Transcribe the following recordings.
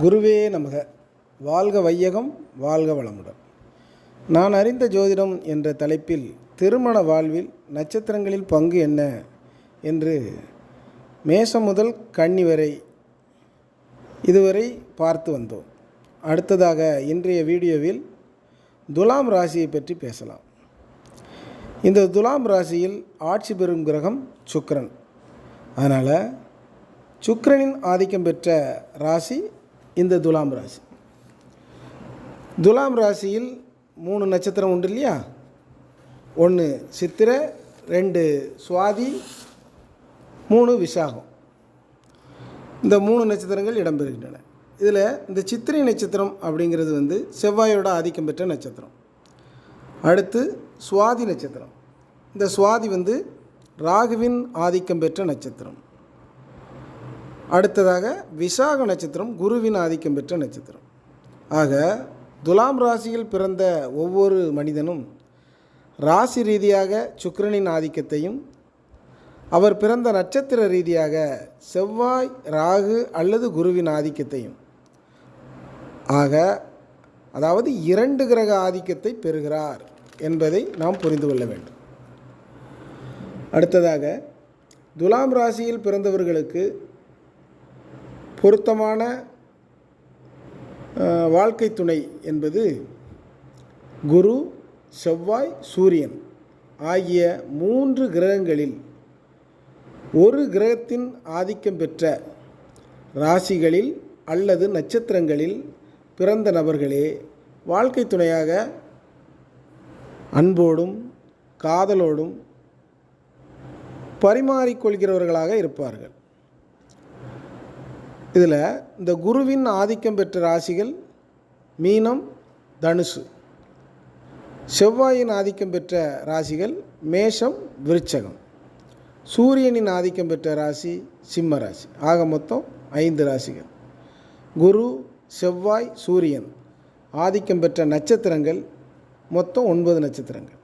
குருவே நமக. வாழ்க வையகம், வாழ்க வளமுடன். நான் அறிந்த ஜோதிடம் என்ற தலைப்பில் திருமண வாழ்வில் நட்சத்திரங்களில் பங்கு என்ன என்று மேஷம் முதல் கன்னி வரை இதுவரை பார்த்து வந்தோம். அடுத்ததாக இன்றைய வீடியோவில் துலாம் ராசியை பற்றி பேசலாம். இந்த துலாம் ராசியில் ஆட்சி பெறும் கிரகம் சுக்கிரன். அதனால் சுக்கிரனின் ஆதிக்கம் பெற்ற ராசி இந்த துலாம் ராசி. துலாம் ராசியில் 3 நட்சத்திரம் உண்டு இல்லையா? 1 சித்திரை, 2 சுவாதி, 3 விசாகம். இந்த 3 நட்சத்திரங்கள் இடம்பெறுகின்றன. இதில் இந்த சித்திரை நட்சத்திரம் அப்படிங்கிறது செவ்வாயோட ஆதிக்கம் பெற்ற நட்சத்திரம். அடுத்து சுவாதி நட்சத்திரம். இந்த சுவாதி ராகுவின் ஆதிக்கம் பெற்ற நட்சத்திரம். அடுத்ததாக விசாக நட்சத்திரம் குருவின் ஆதிக்கம் பெற்ற நட்சத்திரம். ஆக துலாம் ராசியில் பிறந்த ஒவ்வொரு மனிதனும் ராசி ரீதியாக சுக்கிரனின் ஆதிக்கத்தையும், அவர் பிறந்த நட்சத்திர ரீதியாக செவ்வாய், ராகு அல்லது குருவின் ஆதிக்கத்தையும், அதாவது 2 கிரக ஆதிக்கத்தை பெறுகிறார் என்பதை நாம் புரிந்து கொள்ள வேண்டும். அடுத்ததாக துலாம் ராசியில் பிறந்தவர்களுக்கு பொருத்தமான வாழ்க்கை துணை என்பது குரு, செவ்வாய், சூரியன் ஆகிய 3 கிரகங்களில் ஒரு கிரகத்தின் ஆதிக்கம் பெற்ற ராசிகளில் அல்லது நட்சத்திரங்களில் பிறந்த நபர்களே வாழ்க்கை துணையாக அன்போடும் காதலோடும் பரிமாறிக்கொள்கிறவர்களாக இருப்பார்கள். இதில் இந்த குருவின் ஆதிக்கம் பெற்ற ராசிகள் மீனம், தனுசு. செவ்வாயின் ஆதிக்கம் பெற்ற ராசிகள் மேஷம், விருச்சகம். சூரியனின் ஆதிக்கம் பெற்ற ராசி சிம்ம ராசி. ஆக மொத்தம் 5 ராசிகள். குரு, செவ்வாய், சூரியன் ஆதிக்கம் பெற்ற நட்சத்திரங்கள் மொத்தம் 9 நட்சத்திரங்கள்.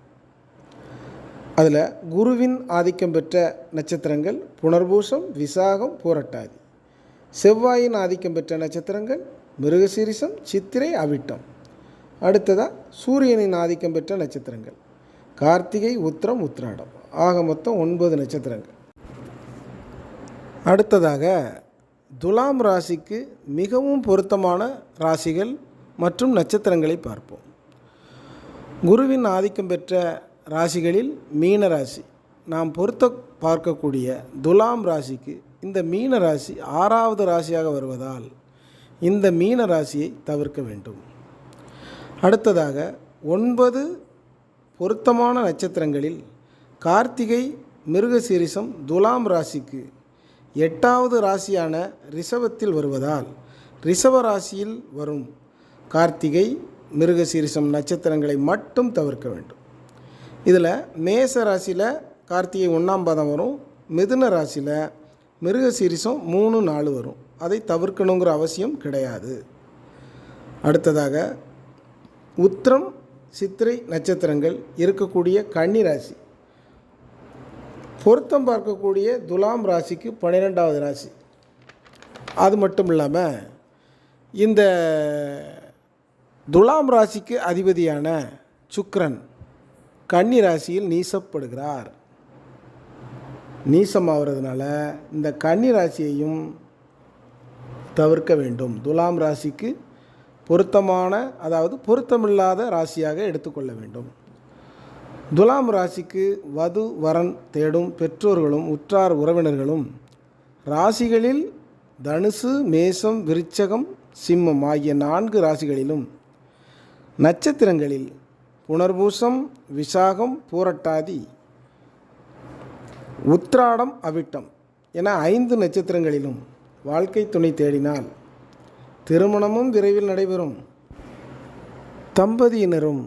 அதில் குருவின் ஆதிக்கம் பெற்ற நட்சத்திரங்கள் புனர்பூசம், விசாகம், பூரட்டாதி. செவ்வாயின் ஆதிக்கம் பெற்ற நட்சத்திரங்கள் மிருகசீரிஷம், சித்திரை, அவிட்டம். அடுத்ததாக சூரியனின் ஆதிக்கம் பெற்ற நட்சத்திரங்கள் கார்த்திகை, உத்திரம், உத்திராடம். ஆக மொத்தம் 9 நட்சத்திரங்கள். அடுத்ததாக துலாம் ராசிக்கு மிகவும் பொருத்தமான ராசிகள் மற்றும் நட்சத்திரங்களை பார்ப்போம். குருவின் ஆதிக்கம் பெற்ற ராசிகளில் மீன ராசி. நாம் பார்க்கக்கூடிய துலாம் ராசிக்கு இந்த மீன ராசி 6வது ராசியாக வருவதால் இந்த மீன ராசியை தவிர்க்க வேண்டும். அடுத்ததாக 9 பொருத்தமான நட்சத்திரங்களில் கார்த்திகை, மிருகசீரிஷம் துலாம் ராசிக்கு 8வது ராசியான ரிஷபத்தில் வருவதால் ரிஷப ராசியில் வரும் கார்த்திகை, மிருகசீரிஷம் நட்சத்திரங்களை மட்டும் தவிர்க்க வேண்டும். இதில் மேச ராசியில் கார்த்திகை 1ஆம் பாதம் வரும். மிதுன ராசியில் மிருகசீரிஷம் 3, 4 வரும். அதை தவிர்க்கணுங்கிற அவசியம் கிடையாது. அடுத்ததாக உத்திரம், சித்திரை நட்சத்திரங்கள் இருக்கக்கூடிய கன்னி ராசி. பொருத்தம் பார்க்கக்கூடிய துலாம் ராசிக்கு 12வது ராசி. அது மட்டும் இல்லாமல் இந்த துலாம் ராசிக்கு அதிபதியான சுக்கிரன் கன்னி ராசியில் நீசப்படுகிறார். நீசமாகிறதுனால இந்த கன்னி ராசியையும் தவிர்க்க வேண்டும். துலாம் ராசிக்கு பொருத்தமான, அதாவது பொருத்தமில்லாத ராசியாக எடுத்துக்கொள்ள வேண்டும். துலாம் ராசிக்கு வது வரன் தேடும் பெற்றோர்களும் உற்றார் உறவினர்களும் ராசிகளில் தனுசு, மேஷம், விருச்சகம், சிம்மம் ஆகிய 4 ராசிகளிலும் நட்சத்திரங்களில் புனர்பூசம், விசாகம், பூரட்டாதி, உத்திராடம், அவிட்டம் என 5 நட்சத்திரங்களிலும் வாழ்க்கை துணை தேடினால் திருமணமும் விரைவில் நடைபெறும். தம்பதியினரும்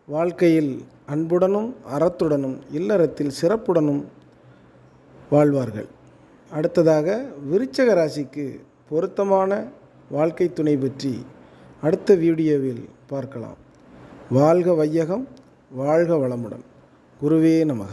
வாழ்க்கையில் அன்புடனும் அறத்துடனும் இல்லறத்தில் சிறப்புடனும் வாழ்வார்கள். அடுத்ததாக விருச்சக ராசிக்கு பொருத்தமான வாழ்க்கை துணை பற்றி அடுத்த வீடியோவில் பார்க்கலாம். வாழ்க வையகம், வாழ்க வளமுடன். குருவே நமக.